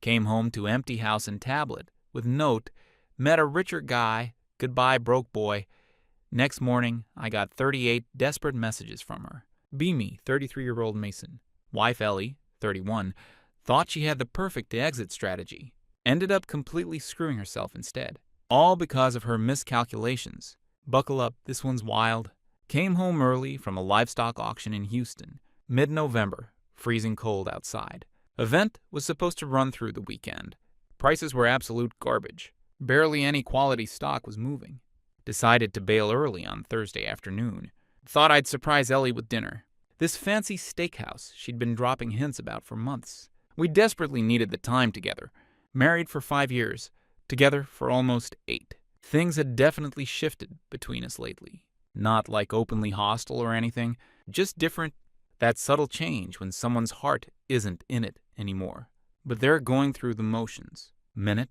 Came home to empty house and tablet, with note, met a richer guy, goodbye broke boy. Next morning, I got 38 desperate messages from her. Beamy, 33-year-old Mason. Wife Ellie, 31, thought she had the perfect exit strategy. Ended up completely screwing herself instead. All because of her miscalculations. Buckle up, this one's wild. Came home early from a livestock auction in Houston. Mid-November, freezing cold outside. Event was supposed to run through the weekend. Prices were absolute garbage. Barely any quality stock was moving. Decided to bail early on Thursday afternoon. Thought I'd surprise Ellie with dinner. This fancy steakhouse she'd been dropping hints about for months. We desperately needed the time together. Married for 5 years. Together for almost 8. Things had definitely shifted between us lately. Not like openly hostile or anything. Just different. That subtle change when someone's heart isn't in it anymore. But they're going through the motions. Minute.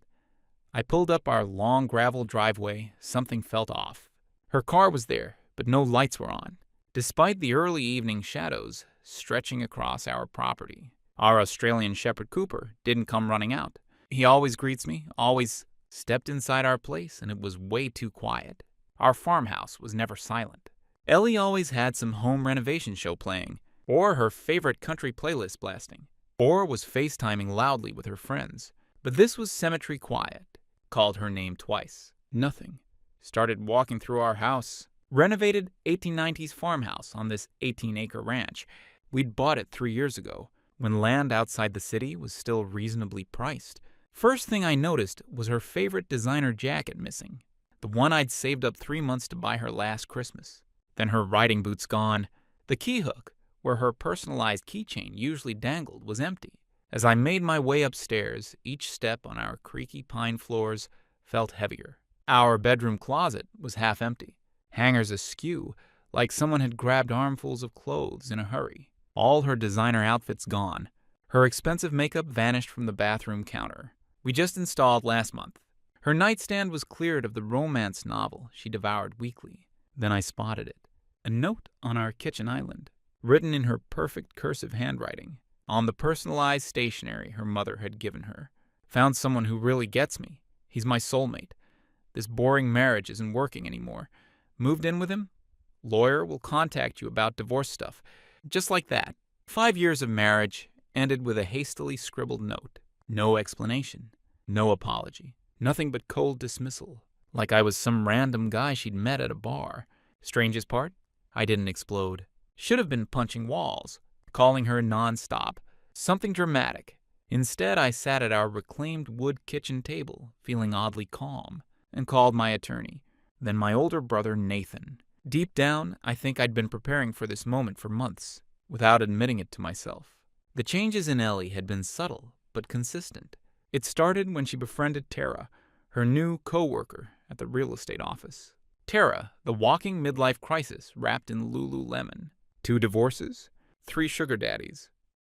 I pulled up our long gravel driveway. Something felt off. Her car was there, but no lights were on, despite the early evening shadows stretching across our property. Our Australian Shepherd Cooper didn't come running out. He always greets me, always stepped inside our place, and it was way too quiet. Our farmhouse was never silent. Ellie always had some home renovation show playing, or her favorite country playlist blasting, or was FaceTiming loudly with her friends. But this was cemetery quiet. Called her name twice. Nothing. Started walking through our house. Renovated 1890s farmhouse on this 18-acre ranch. We'd bought it 3 years ago, when land outside the city was still reasonably priced. First thing I noticed was her favorite designer jacket missing. The one I'd saved up 3 months to buy her last Christmas. Then her riding boots gone. The key hook, where her personalized keychain usually dangled, was empty. As I made my way upstairs, each step on our creaky pine floors felt heavier. Our bedroom closet was half empty. Hangers askew, like someone had grabbed armfuls of clothes in a hurry. All her designer outfits gone. Her expensive makeup vanished from the bathroom counter. We just installed last month. Her nightstand was cleared of the romance novel she devoured weekly. Then I spotted it. A note on our kitchen island, written in her perfect cursive handwriting, on the personalized stationery her mother had given her. Found someone who really gets me. He's my soulmate. This boring marriage isn't working anymore. Moved in with him? Lawyer will contact you about divorce stuff. Just like that. 5 years of marriage ended with a hastily scribbled note. No explanation. No apology. Nothing but cold dismissal. Like I was some random guy she'd met at a bar. Strangest part? I didn't explode. Should have been punching walls. Calling her nonstop. Something dramatic. Instead, I sat at our reclaimed wood kitchen table, feeling oddly calm, and called my attorney. Then my older brother, Nathan. Deep down, I think I'd been preparing for this moment for months, without admitting it to myself. The changes in Ellie had been subtle, but consistent. It started when she befriended Tara, her new co-worker at the real estate office. Tara, the walking midlife crisis wrapped in Lululemon. 2 divorces, 3 sugar daddies,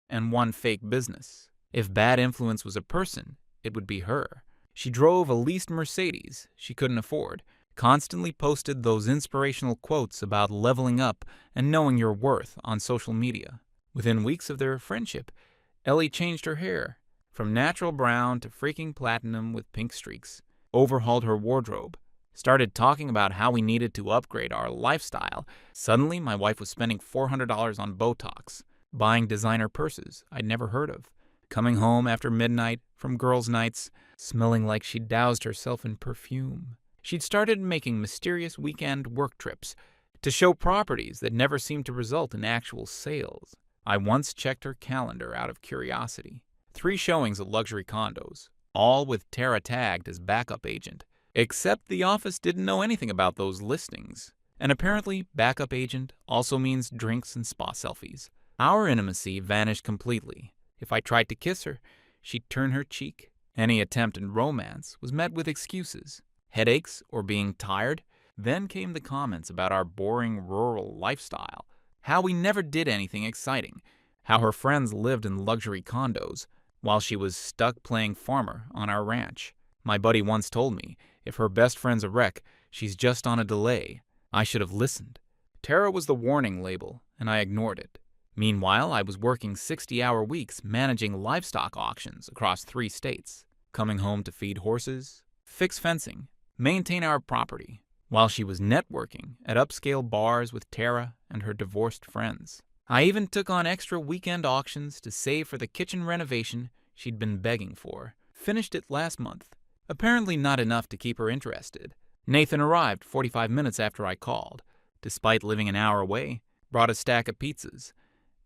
and 1 fake business. If bad influence was a person, it would be her. She drove a leased Mercedes she couldn't afford, constantly posted those inspirational quotes about leveling up and knowing your worth on social media. Within weeks of their friendship, Ellie changed her hair, from natural brown to freaking platinum with pink streaks, overhauled her wardrobe, started talking about how we needed to upgrade our lifestyle. Suddenly, my wife was spending $400 on Botox, buying designer purses I'd never heard of, coming home after midnight from girls' nights, smelling like she'd doused herself in perfume. She'd started making mysterious weekend work trips to show properties that never seemed to result in actual sales. I once checked her calendar out of curiosity. 3 showings of luxury condos, all with Tara tagged as backup agent. Except the office didn't know anything about those listings. And apparently, backup agent also means drinks and spa selfies. Our intimacy vanished completely. If I tried to kiss her, she'd turn her cheek. Any attempt at romance was met with excuses. Headaches or being tired. Then came the comments about our boring rural lifestyle. How we never did anything exciting. How her friends lived in luxury condos, while she was stuck playing farmer on our ranch. My buddy once told me, if her best friend's a wreck, she's just on a delay. I should have listened. Tara was the warning label, and I ignored it. Meanwhile, I was working 60-hour weeks managing livestock auctions across 3 states, coming home to feed horses, fix fencing, maintain our property, while she was networking at upscale bars with Tara and her divorced friends. I even took on extra weekend auctions to save for the kitchen renovation she'd been begging for. Finished it last month. Apparently not enough to keep her interested. Nathan arrived 45 minutes after I called. Despite living an hour away, brought a stack of pizzas,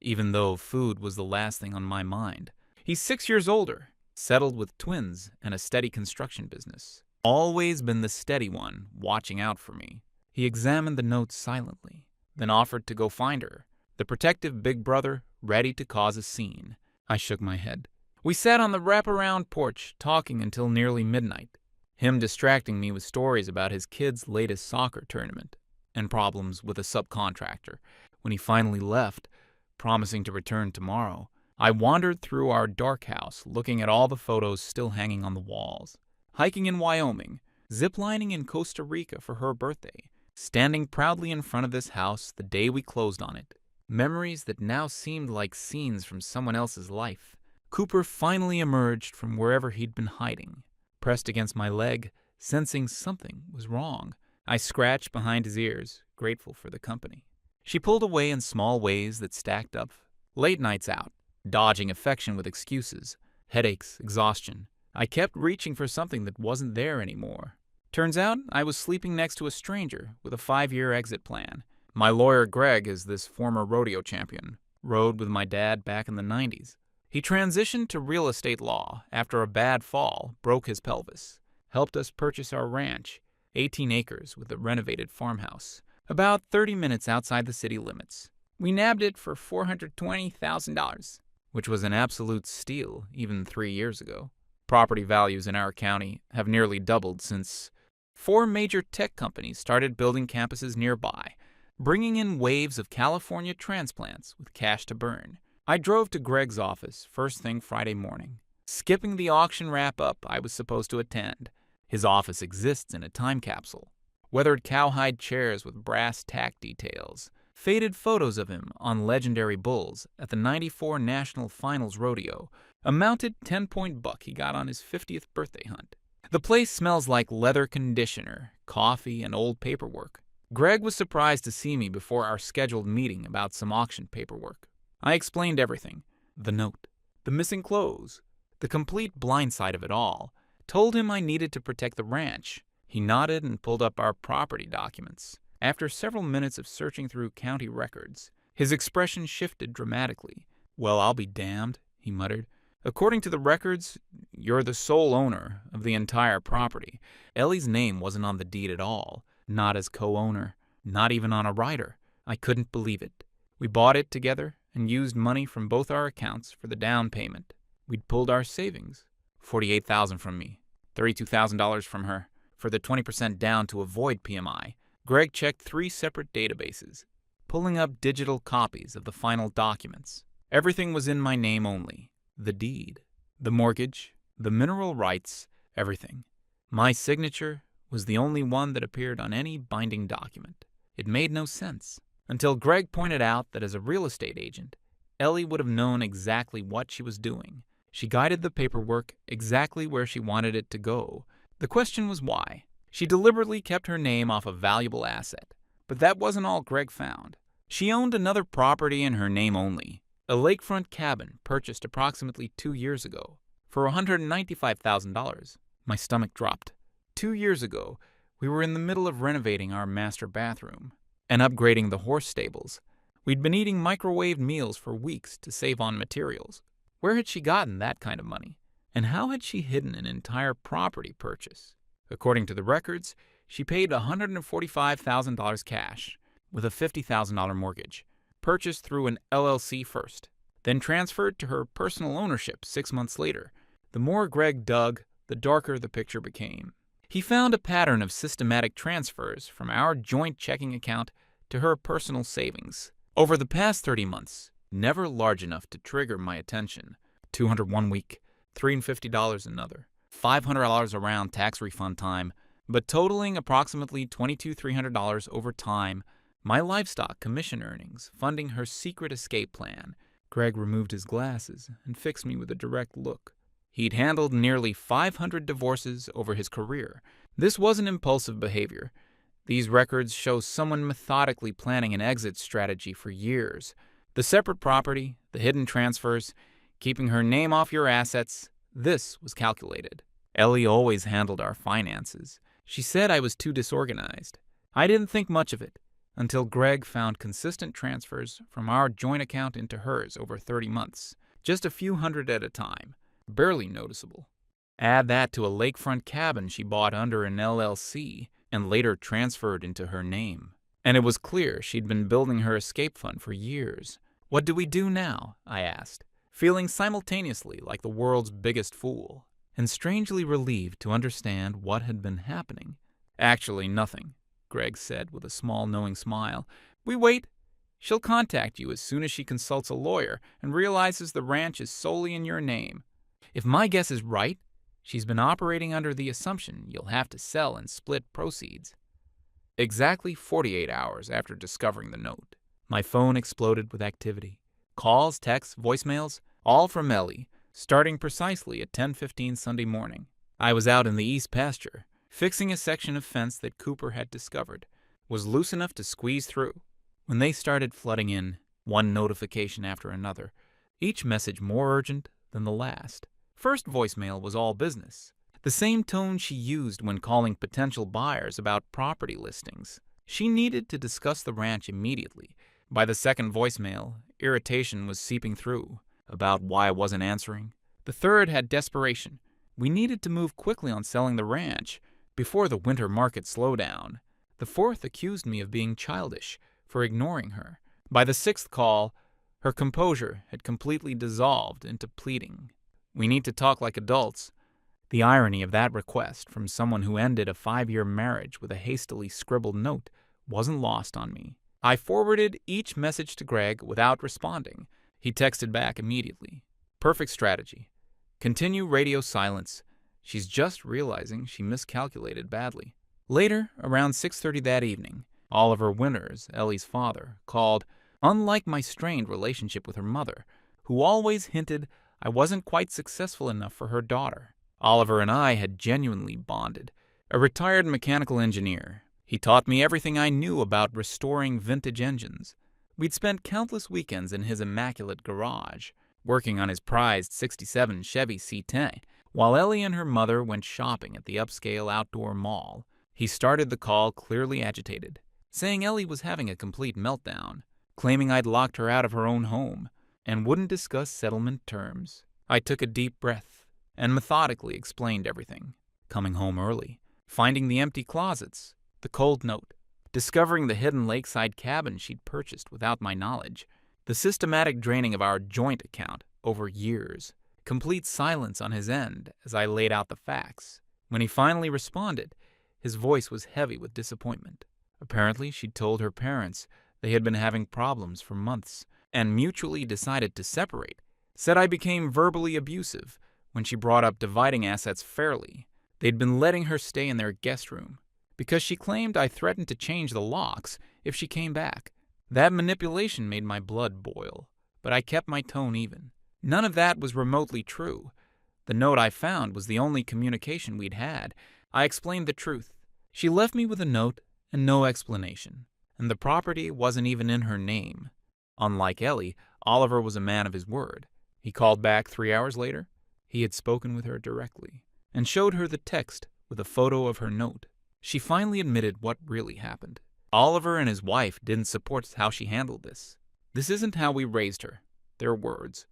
even though food was the last thing on my mind. He's 6 years older, settled with twins and a steady construction business. Always been the steady one, watching out for me. He examined the note silently, then offered to go find her, the protective big brother ready to cause a scene. I shook my head. We sat on the wraparound porch, talking until nearly midnight, him distracting me with stories about his kid's latest soccer tournament and problems with a subcontractor. When he finally left, promising to return tomorrow, I wandered through our dark house, looking at all the photos still hanging on the walls. Hiking in Wyoming, ziplining in Costa Rica for her birthday, standing proudly in front of this house the day we closed on it. Memories that now seemed like scenes from someone else's life. Cooper finally emerged from wherever he'd been hiding, pressed against my leg, sensing something was wrong. I scratched behind his ears, grateful for the company. She pulled away in small ways that stacked up. Late nights out, dodging affection with excuses, headaches, exhaustion. I kept reaching for something that wasn't there anymore. Turns out I was sleeping next to a stranger with a 5-year exit plan. My lawyer Greg is this former rodeo champion, rode with my dad back in the 90s. He transitioned to real estate law after a bad fall broke his pelvis, helped us purchase our ranch, 18 acres with a renovated farmhouse, about 30 minutes outside the city limits. We nabbed it for $420,000, which was an absolute steal even 3 years ago. Property values in our county have nearly doubled since 4 major tech companies started building campuses nearby, bringing in waves of California transplants with cash to burn. I drove to Greg's office first thing Friday morning, skipping the auction wrap-up I was supposed to attend. His office exists in a time capsule. Weathered cowhide chairs with brass tack details, faded photos of him on legendary bulls at the '94 National Finals Rodeo, a mounted 10-point buck he got on his 50th birthday hunt. The place smells like leather conditioner, coffee, and old paperwork. Greg was surprised to see me before our scheduled meeting about some auction paperwork. I explained everything. The note, the missing clothes, the complete blindside of it all. Told him I needed to protect the ranch. He nodded and pulled up our property documents. After several minutes of searching through county records, his expression shifted dramatically. "Well, I'll be damned," he muttered. "According to the records, you're the sole owner of the entire property. Ellie's name wasn't on the deed at all, not as co-owner, not even on a rider." I couldn't believe it. We bought it together and used money from both our accounts for the down payment. We'd pulled our savings, $48,000 from me, $32,000 from her, for the 20% down to avoid PMI. Greg checked 3 separate databases, pulling up digital copies of the final documents. Everything was in my name only. The deed, the mortgage, the mineral rights, everything. My signature was the only one that appeared on any binding document. It made no sense, until Greg pointed out that as a real estate agent, Ellie would have known exactly what she was doing. She guided the paperwork exactly where she wanted it to go. The question was why. She deliberately kept her name off a valuable asset. But that wasn't all Greg found. She owned another property in her name only, a lakefront cabin purchased approximately 2 years ago for $195,000. My stomach dropped. 2 years ago, we were in the middle of renovating our master bathroom and upgrading the horse stables. We'd been eating microwaved meals for weeks to save on materials. Where had she gotten that kind of money? And how had she hidden an entire property purchase? According to the records, she paid $145,000 cash with a $50,000 mortgage, purchased through an LLC first, then transferred to her personal ownership 6 months later. The more Greg dug, the darker the picture became. He found a pattern of systematic transfers from our joint checking account to her personal savings. Over the past 30 months, never large enough to trigger my attention. $200 one week, $350 another, $500 around tax refund time, but totaling approximately $2,300 over time, My livestock commission earnings funding her secret escape plan. Greg removed his glasses and fixed me with a direct look. He'd handled nearly 500 divorces over his career. This wasn't impulsive behavior. These records show someone methodically planning an exit strategy for years. The separate property, the hidden transfers, keeping her name off your assets, this was calculated. Ellie always handled our finances. She said I was too disorganized. I didn't think much of it until Greg found consistent transfers from our joint account into hers over 30 months, just a few hundred at a time, barely noticeable. Add that to a lakefront cabin she bought under an LLC and later transferred into her name, and it was clear she'd been building her escape fund for years. What do we do now? I asked, feeling simultaneously like the world's biggest fool, and strangely relieved to understand what had been happening. Actually, nothing, Greg said with a small knowing smile. We wait. She'll contact you as soon as she consults a lawyer and realizes the ranch is solely in your name. If my guess is right, she's been operating under the assumption you'll have to sell and split proceeds. Exactly 48 hours after discovering the note, my phone exploded with activity. Calls, texts, voicemails, all from Ellie, starting precisely at 10:15 Sunday morning. I was out in the east pasture, fixing a section of fence that Cooper had discovered, was loose enough to squeeze through, when they started flooding in, one notification after another, each message more urgent than the last. First voicemail was all business, the same tone she used when calling potential buyers about property listings. She needed to discuss the ranch immediately. By the second voicemail, irritation was seeping through about why I wasn't answering. The third had desperation. We needed to move quickly on selling the ranch before the winter market slowdown. The fourth accused me of being childish for ignoring her. By the sixth call, her composure had completely dissolved into pleading. We need to talk like adults. The irony of that request from someone who ended a 5-year marriage with a hastily scribbled note wasn't lost on me. I forwarded each message to Greg without responding. He texted back immediately. Perfect strategy. Continue radio silence. She's just realizing she miscalculated badly. Later, around 6:30 that evening, Oliver Winters, Ellie's father, called. Unlike my strained relationship with her mother, who always hinted I wasn't quite successful enough for her daughter, Oliver and I had genuinely bonded. A retired mechanical engineer, he taught me everything I knew about restoring vintage engines. We'd spent countless weekends in his immaculate garage, working on his prized '67 Chevy C10, while Ellie and her mother went shopping at the upscale outdoor mall. He started the call clearly agitated, saying Ellie was having a complete meltdown, claiming I'd locked her out of her own home, and wouldn't discuss settlement terms. I took a deep breath and methodically explained everything. Coming home early, finding the empty closets, the cold note, discovering the hidden lakeside cabin she'd purchased without my knowledge, the systematic draining of our joint account over years, complete silence on his end as I laid out the facts. When he finally responded, his voice was heavy with disappointment. Apparently, she'd told her parents they had been having problems for months and mutually decided to separate. Said I became verbally abusive when she brought up dividing assets fairly. They'd been letting her stay in their guest room because she claimed I threatened to change the locks if she came back. That manipulation made my blood boil, but I kept my tone even. None of that was remotely true. The note I found was the only communication we'd had. I explained the truth. She left me with a note and no explanation, and the property wasn't even in her name. Unlike Ellie, Oliver was a man of his word. He called back 3 hours later. He had spoken with her directly and showed her the text with a photo of her note. She finally admitted what really happened. Oliver and his wife didn't support how she handled this. This isn't how we raised her. Their words.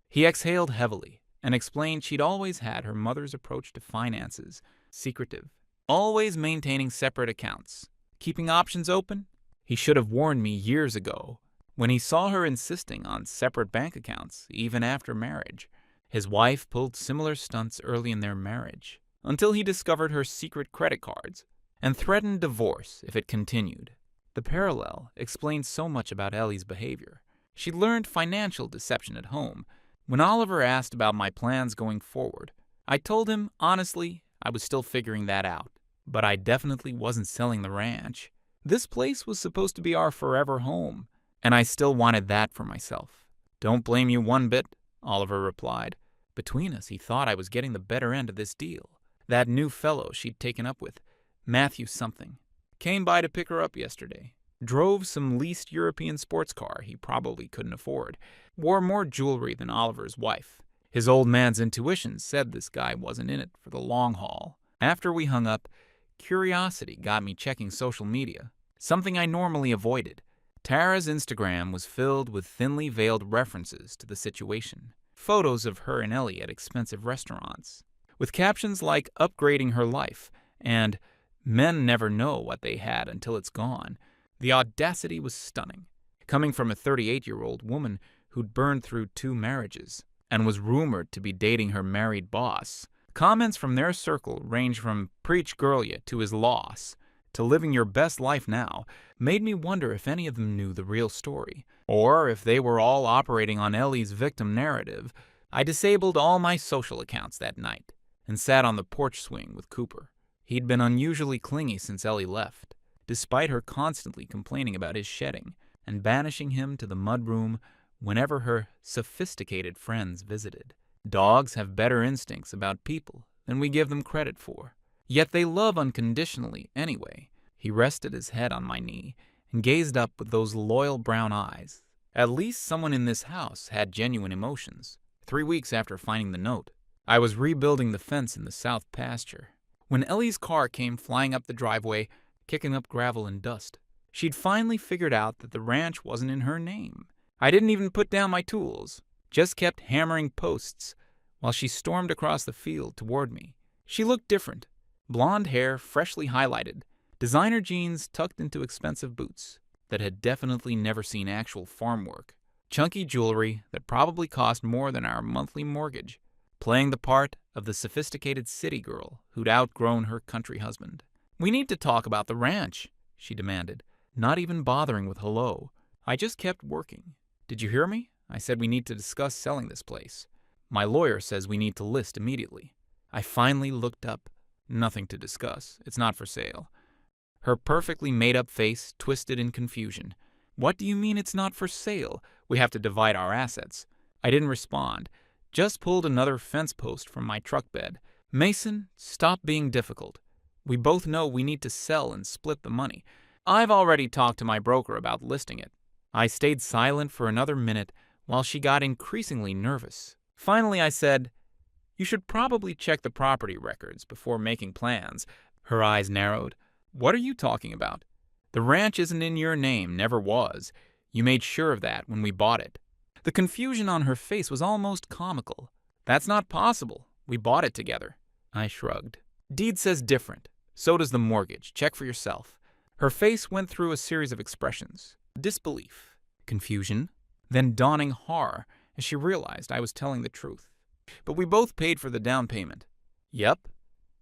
He exhaled heavily and explained she'd always had her mother's approach to finances, secretive, always maintaining separate accounts, keeping options open. He should have warned me years ago when he saw her insisting on separate bank accounts even after marriage. His wife pulled similar stunts early in their marriage until he discovered her secret credit cards and threatened divorce if it continued. The parallel explains so much about Ellie's behavior. She learned financial deception at home. When Oliver asked about my plans going forward, I told him, honestly, I was still figuring that out, but I definitely wasn't selling the ranch. This place was supposed to be our forever home, and I still wanted that for myself. "Don't blame you one bit," Oliver replied. Between us, he thought I was getting the better end of this deal. That new fellow she'd taken up with, Matthew something, came by to pick her up yesterday. Drove some leased European sports car he probably couldn't afford. Wore more jewelry than Oliver's wife. His old man's intuition said this guy wasn't in it for the long haul. After we hung up, curiosity got me checking social media, something I normally avoided. Tara's Instagram was filled with thinly veiled references to the situation. Photos of her and Ellie at expensive restaurants, with captions like "upgrading her life" and "men never know what they had until it's gone." The audacity was stunning, coming from a 38-year-old woman who'd burned through 2 marriages and was rumored to be dating her married boss. Comments from their circle range from "preach girl ya" to "his loss" to "living your best life now," made me wonder if any of them knew the real story, or if they were all operating on Ellie's victim narrative. I disabled all my social accounts that night and sat on the porch swing with Cooper. He'd been unusually clingy since Ellie left, despite her constantly complaining about his shedding and banishing him to the mudroom whenever her sophisticated friends visited. Dogs have better instincts about people than we give them credit for, yet they love unconditionally anyway. He rested his head on my knee and gazed up with those loyal brown eyes. At least someone in this house had genuine emotions. 3 weeks after finding the note, I was rebuilding the fence in the south pasture when Ellie's car came flying up the driveway, kicking up gravel and dust. She'd finally figured out that the ranch wasn't in her name. I didn't even put down my tools, just kept hammering posts while she stormed across the field toward me. She looked different. Blonde hair freshly highlighted, designer jeans tucked into expensive boots that had definitely never seen actual farm work, chunky jewelry that probably cost more than our monthly mortgage, playing the part of the sophisticated city girl who'd outgrown her country husband. "We need to talk about the ranch," she demanded, not even bothering with hello. I just kept working. "Did you hear me? I said we need to discuss selling this place. My lawyer says we need to list immediately." I finally looked up. "Nothing to discuss. It's not for sale." Her perfectly made-up face twisted in confusion. "What do you mean it's not for sale? We have to divide our assets." I didn't respond, just pulled another fence post from my truck bed. "Mason, stop being difficult. We both know we need to sell and split the money. I've already talked to my broker about listing it." I stayed silent for another minute while she got increasingly nervous. Finally I said, "You should probably check the property records before making plans." Her eyes narrowed. "What are you talking about? The ranch isn't in your name, never was. You made sure of that when we bought it." The confusion on her face was almost comical. "That's not possible. We bought it together." I shrugged. "Deed says different. So does the mortgage. Check for yourself." Her face went through a series of expressions. Disbelief, confusion, then dawning horror as she realized I was telling the truth. "But we both paid for the down payment." "Yep.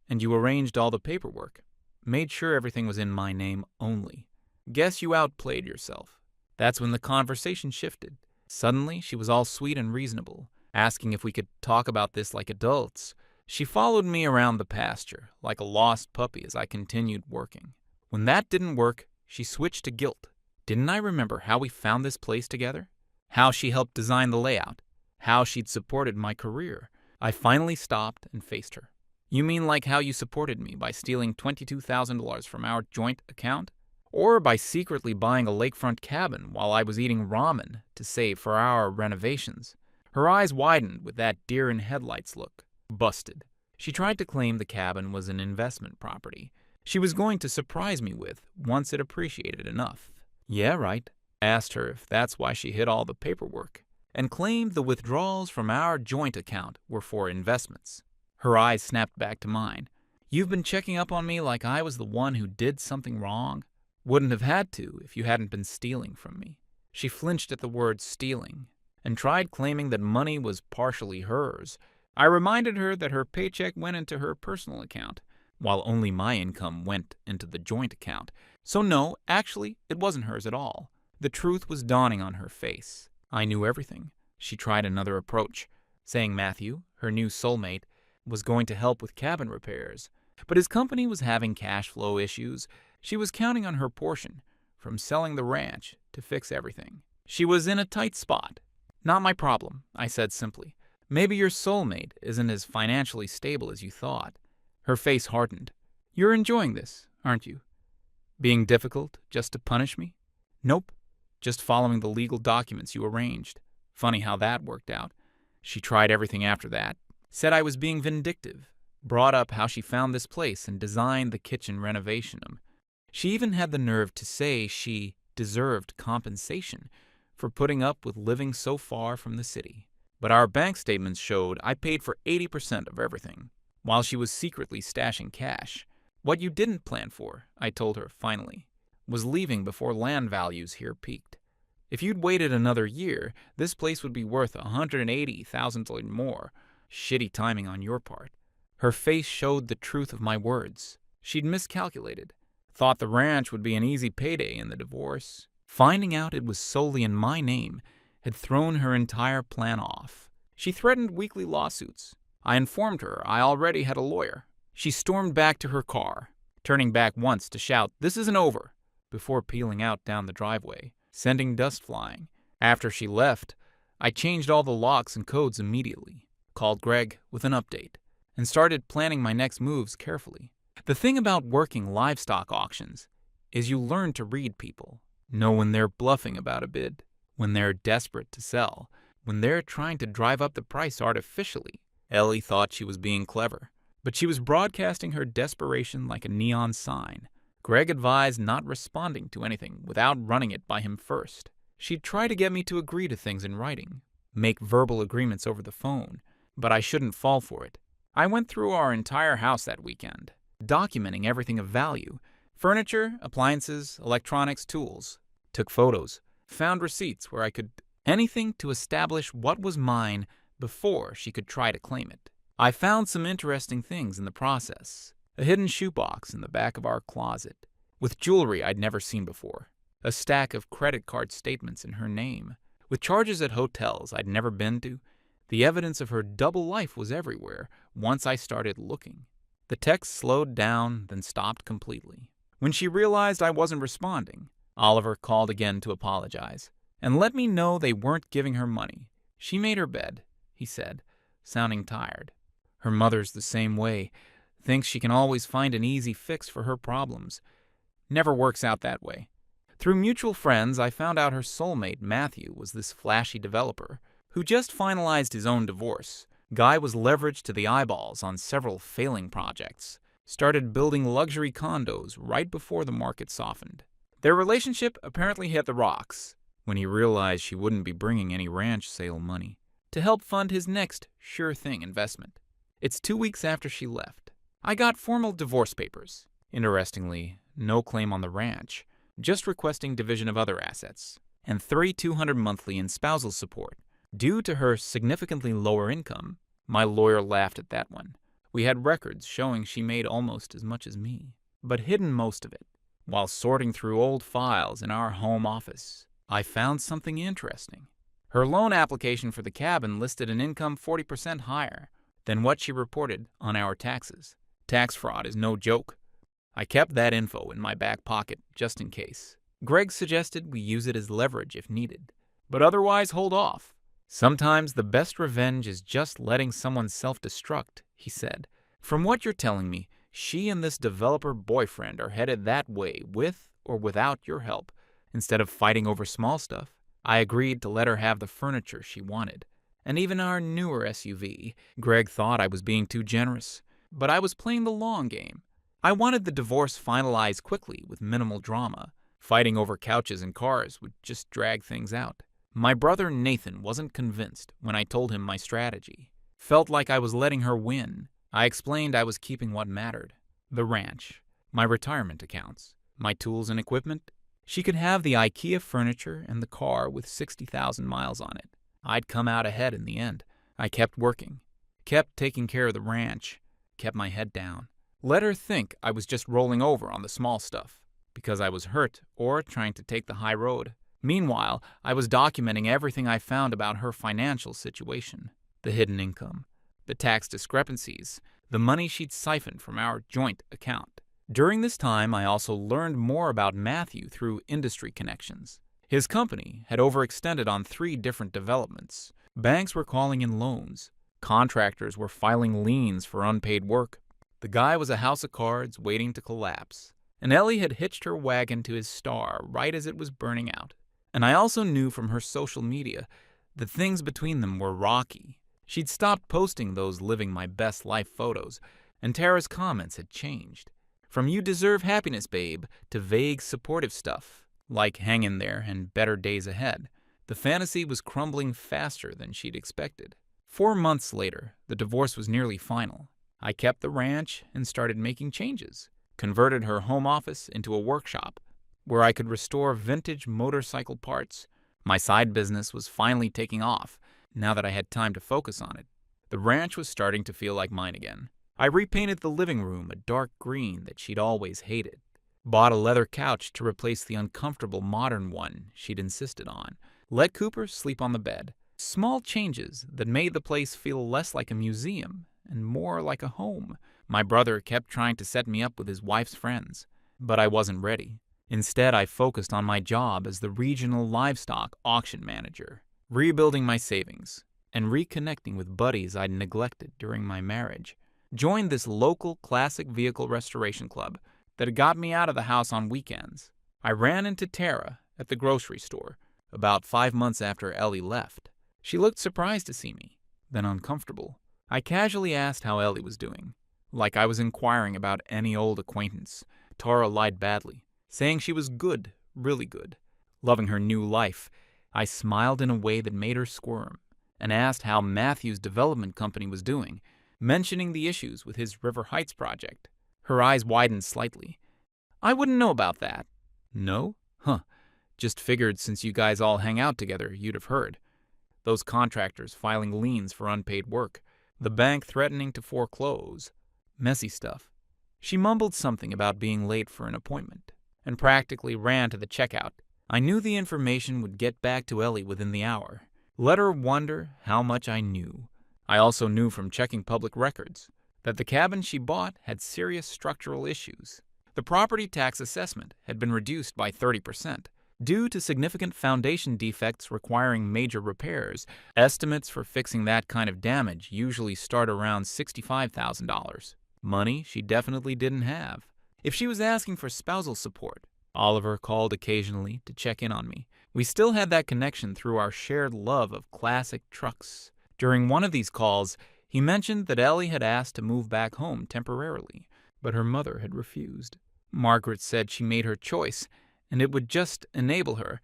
And you arranged all the paperwork. Made sure everything was in my name only. Guess you outplayed yourself." That's when the conversation shifted. Suddenly, she was all sweet and reasonable, asking if we could talk about this like adults. She followed me around the pasture like a lost puppy as I continued working. When that didn't work, she switched to guilt. Didn't I remember how we found this place together? How she helped design the layout? How she'd supported my career? I finally stopped and faced her. "You mean like how you supported me by stealing $22,000 from our joint account? Or by secretly buying a lakefront cabin while I was eating ramen to save for our renovations?" Her eyes widened with that deer-in-headlights look. Busted. She tried to claim the cabin was an investment property she was going to surprise me with once it appreciated enough. "Yeah, right." Asked her if that's why she hid all the paperwork, and claimed the withdrawals from our joint account were for investments. Her eyes snapped back to mine. "You've been checking up on me like I was the one who did something wrong? Wouldn't have had to if you hadn't been stealing from me." She flinched at the word stealing and tried claiming that money was partially hers. I reminded her that her paycheck went into her personal account, while only my income went into the joint account. So no, actually, it wasn't hers at all. The truth was dawning on her face. I knew everything. She tried another approach, saying Matthew, her new soulmate, was going to help with cabin repairs. But his company was having cash flow issues. She was counting on her portion, from selling the ranch to fix everything. She was in a tight spot. "Not my problem," I said simply. "Maybe your soulmate isn't as financially stable as you thought." Her face hardened. "You're enjoying this, aren't you? Being difficult just to punish me?" "Nope. Just following the legal documents you arranged. Funny how that worked out." She tried everything after that. Said I was being vindictive. Brought up how she found this place and designed the kitchen renovation. She even had the nerve to say she deserved compensation for putting up with living so far from the city. But our bank statements showed I paid for 80% of everything, while she was secretly stashing cash. "What you didn't plan for," I told her finally, "was leaving before land values here peaked. If you'd waited another year, this place would be worth $180,000 more. Shitty timing on your part." Her face showed the truth of my words. She'd miscalculated. Thought the ranch would be an easy payday in the divorce. Finding out it was solely in my name had thrown her entire plan off. She threatened weekly lawsuits. I informed her I already had a lawyer. She stormed back to her car, turning back once to shout, "This isn't over," before peeling out down the driveway, sending dust flying. After she left, I changed all the locks and codes immediately, called Greg with an update, and started planning my next moves carefully. The thing about working livestock auctions is you learn to read people. Know when they're bluffing about a bid, when they're desperate to sell, when they're trying to drive up the price artificially. Ellie thought she was being clever, but she was broadcasting her desperation like a neon sign. Greg advised not responding to anything without running it by him first. She'd try to get me to agree to things in writing, make verbal agreements over the phone, but I shouldn't fall for it. I went through our entire house that weekend, documenting everything of value: furniture, appliances, electronics, tools. Took photos, found receipts where I could anything to establish what was mine before she could try to claim it. I found some interesting things in the process. A hidden shoebox in the back of our closet, with jewelry I'd never seen before. A stack of credit card statements in her name, with charges at hotels I'd never been to. The evidence of her double life was everywhere once I started looking. The text slowed down, then stopped completely. When she realized I wasn't responding, Oliver called again to apologize, and let me know they weren't giving her money. She made her bed, he said, sounding tired. Her mother's the same way, thinks she can always find an easy fix for her problems. Never works out that way. Through mutual friends, I found out her soulmate, Matthew, was this flashy developer who just finalized his own divorce. Guy was leveraged to the eyeballs on several failing projects. Started building luxury condos right before the market softened. Their relationship apparently hit the rocks when he realized she wouldn't be bringing any ranch sale money to help fund his next sure-thing investment. It's 2 weeks after she left. I got formal divorce papers. Interestingly, no claim on the ranch, just requesting division of other assets, and $3,200 monthly in spousal support. Due to her significantly lower income, my lawyer laughed at that one. We had records showing she made almost as much as me, but hidden most of it. While sorting through old files in our home office, I found something interesting. Her loan application for the cabin listed an income 40% higher than what she reported on our taxes. Tax fraud is no joke. I kept that info in my back pocket just in case. Greg suggested we use it as leverage if needed, but otherwise hold off. Sometimes the best revenge is just letting someone self-destruct, he said. From what you're telling me, she and this developer boyfriend are headed that way with or without your help. Instead of fighting over small stuff, I agreed to let her have the furniture she wanted, and even our newer SUV. Greg thought I was being too generous, but I was playing the long game. I wanted the divorce finalized quickly with minimal drama. Fighting over couches and cars would just drag things out. My brother Nathan wasn't convinced when I told him my strategy. Felt like I was letting her win. I explained I was keeping what mattered: the ranch, my retirement accounts, my tools and equipment. She could have the IKEA furniture and the car with 60,000 miles on it. I'd come out ahead in the end. I kept working, kept taking care of the ranch, kept my head down. Let her think I was just rolling over on the small stuff because I was hurt or trying to take the high road. Meanwhile, I was documenting everything I found about her financial situation: the hidden income, the tax discrepancies, the money she'd siphoned from our joint account. During this time, I also learned more about Matthew through industry connections. His company had overextended on 3 different developments. Banks were calling in loans. Contractors were filing liens for unpaid work. The guy was a house of cards waiting to collapse. And Ellie had hitched her wagon to his star right as it was burning out. And I also knew from her social media that things between them were rocky. She'd stopped posting those living my best life photos, and Tara's comments had changed. From "you deserve happiness, babe," to vague supportive stuff, like "hang in there and better days ahead." The fantasy was crumbling faster than she'd expected. 4 months later, the divorce was nearly final. I kept the ranch and started making changes. Converted her home office into a workshop where I could restore vintage motorcycle parts. My side business was finally taking off now that I had time to focus on it. The ranch was starting to feel like mine again. I repainted the living room a dark green that she'd always hated. Bought a leather couch to replace the uncomfortable modern one she'd insisted on. Let Cooper sleep on the bed. Small changes that made the place feel less like a museum and more like a home. My brother kept trying to set me up with his wife's friends, but I wasn't ready. Instead, I focused on my job as the regional livestock auction manager, rebuilding my savings and reconnecting with buddies I'd neglected during my marriage. Joined this local classic vehicle restoration club that had got me out of the house on weekends. I ran into Tara at the grocery store about 5 months after Ellie left. She looked surprised to see me, then uncomfortable. I casually asked how Ellie was doing, like I was inquiring about any old acquaintance. Tara lied badly, saying she was good, really good, loving her new life. I smiled in a way that made her squirm and asked how Matthew's development company was doing, mentioning the issues with his River Heights project. Her eyes widened slightly. "I wouldn't know about that." "No? Huh. Just figured since you guys all hang out together, you'd have heard. Those contractors filing liens for unpaid work. The bank threatening to foreclose. Messy stuff." She mumbled something about being late for an appointment and practically ran to the checkout. I knew the information would get back to Ellie within the hour. Let her wonder how much I knew. I also knew from checking public records that the cabin she bought had serious structural issues. The property tax assessment had been reduced by 30%. Due to significant foundation defects requiring major repairs. Estimates for fixing that kind of damage usually start around $65,000. Money she definitely didn't have. If she was asking for spousal support, Oliver called occasionally to check in on me. We still had that connection through our shared love of classic trucks. During one of these calls, he mentioned that Ellie had asked to move back home temporarily, but her mother had refused. Margaret said she made her choice, and it would just enable her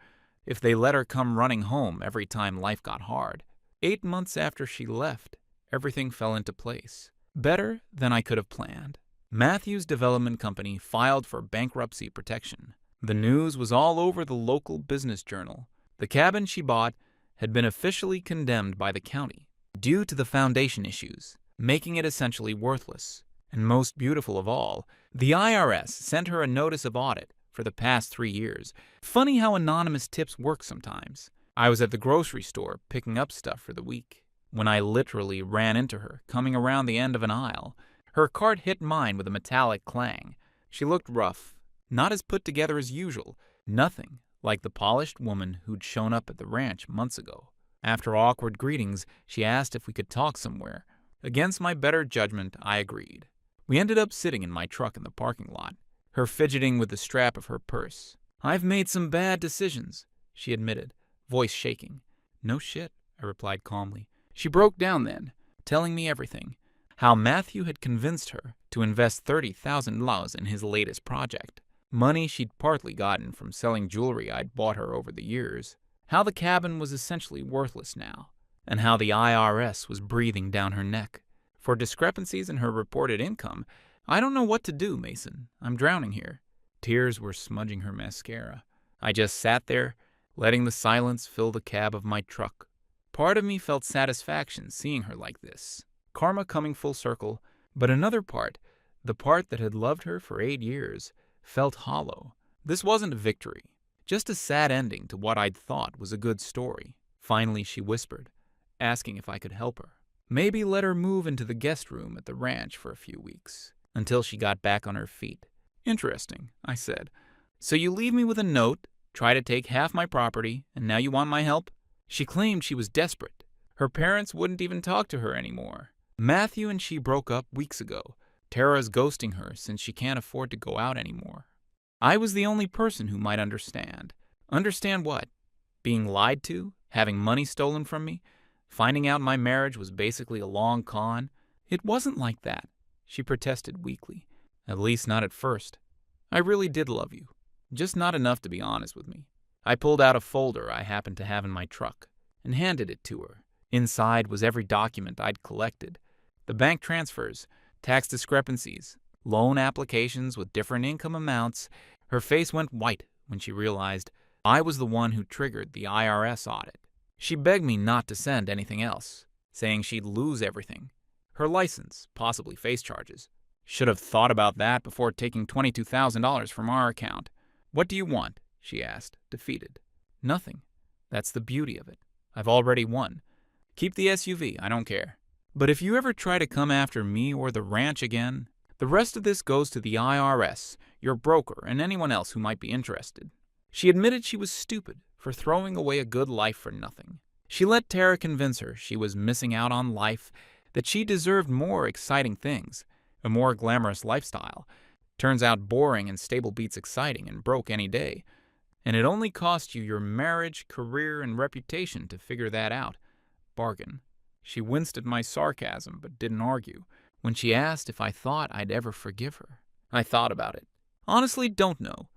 if they let her come running home every time life got hard. 8 months after she left, everything fell into place. Better than I could have planned. Matthew's development company filed for bankruptcy protection. The news was all over the local business journal. The cabin she bought had been officially condemned by the county due to the foundation issues, making it essentially worthless. And most beautiful of all, the IRS sent her a notice of audit for the past 3 years. Funny how anonymous tips work sometimes. I was at the grocery store picking up stuff for the week when I literally ran into her coming around the end of an aisle. Her cart hit mine with a metallic clang. She looked rough, not as put together as usual, nothing like the polished woman who'd shown up at the ranch months ago. After awkward greetings, she asked if we could talk somewhere. Against my better judgment, I agreed. We ended up sitting in my truck in the parking lot, her fidgeting with the strap of her purse. "I've made some bad decisions," she admitted, voice shaking. "No shit," I replied calmly. She broke down then, telling me everything. How Matthew had convinced her to invest $30,000 in his latest project. Money she'd partly gotten from selling jewelry I'd bought her over the years. How the cabin was essentially worthless now. And how the IRS was breathing down her neck. For discrepancies in her reported income, "I don't know what to do, Mason. I'm drowning here." Tears were smudging her mascara. I just sat there, letting the silence fill the cab of my truck. Part of me felt satisfaction seeing her like this. Karma coming full circle, but another part, the part that had loved her for 8 years, felt hollow. This wasn't a victory, just a sad ending to what I'd thought was a good story. Finally, she whispered, asking if I could help her. Maybe let her move into the guest room at the ranch for a few weeks, until she got back on her feet. Interesting, I said. So you leave me with a note, try to take half my property, and now you want my help? She claimed she was desperate. Her parents wouldn't even talk to her anymore. Matthew and she broke up weeks ago. Tara's ghosting her since she can't afford to go out anymore. I was the only person who might understand. Understand what? Being lied to? Having money stolen from me? Finding out my marriage was basically a long con? It wasn't like that, she protested weakly. At least not at first. I really did love you. Just not enough to be honest with me. I pulled out a folder I happened to have in my truck and handed it to her. Inside was every document I'd collected. The bank transfers, tax discrepancies, loan applications with different income amounts. Her face went white when she realized I was the one who triggered the IRS audit. She begged me not to send anything else, saying she'd lose everything. Her license, possibly face charges. Should have thought about that before taking $22,000 from our account. What do you want? She asked, defeated. Nothing. That's the beauty of it. I've already won. Keep the SUV, I don't care. But if you ever try to come after me or the ranch again, the rest of this goes to the IRS, your broker, and anyone else who might be interested. She admitted she was stupid for throwing away a good life for nothing. She let Tara convince her she was missing out on life, that she deserved more exciting things, a more glamorous lifestyle. Turns out boring and stable beats exciting and broke any day. And it only cost you your marriage, career, and reputation to figure that out. Bargain. She winced at my sarcasm but didn't argue. When she asked if I thought I'd ever forgive her, I thought about it. Honestly, don't know.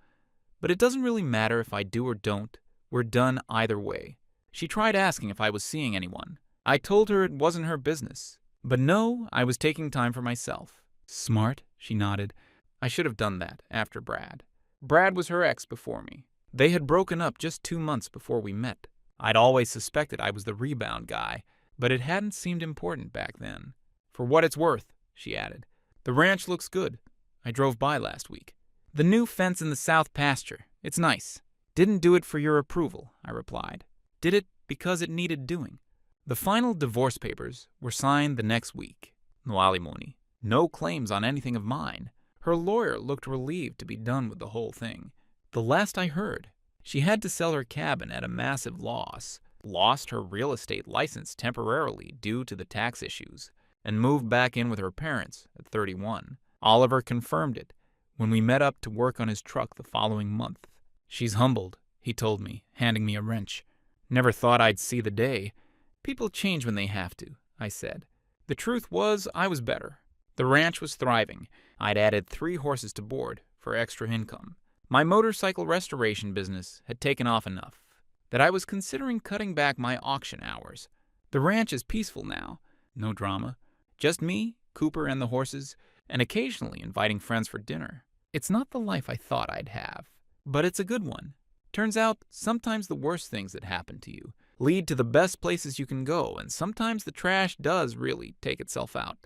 But it doesn't really matter if I do or don't. We're done either way. She tried asking if I was seeing anyone. I told her it wasn't her business. But no, I was taking time for myself. Smart, she nodded. I should have done that after Brad. Brad was her ex before me. They had broken up just 2 months before we met. I'd always suspected I was the rebound guy, but it hadn't seemed important back then. For what it's worth, she added. The ranch looks good. I drove by last week. The new fence in the south pasture. It's nice. Didn't do it for your approval, I replied. Did it because it needed doing. The final divorce papers were signed the next week. No alimony. No claims on anything of mine. Her lawyer looked relieved to be done with the whole thing. The last I heard, she had to sell her cabin at a massive loss, lost her real estate license temporarily due to the tax issues, and moved back in with her parents at 31. Oliver confirmed it when we met up to work on his truck the following month. She's humbled, he told me, handing me a wrench. Never thought I'd see the day. People change when they have to, I said. The truth was, I was better. The ranch was thriving. I'd added 3 horses to board for extra income. My motorcycle restoration business had taken off enough that I was considering cutting back my auction hours. The ranch is peaceful now. No drama. Just me, Cooper, and the horses, and occasionally inviting friends for dinner. It's not the life I thought I'd have, but it's a good one. Turns out, sometimes the worst things that happen to you lead to the best places you can go, and sometimes the trash does really take itself out.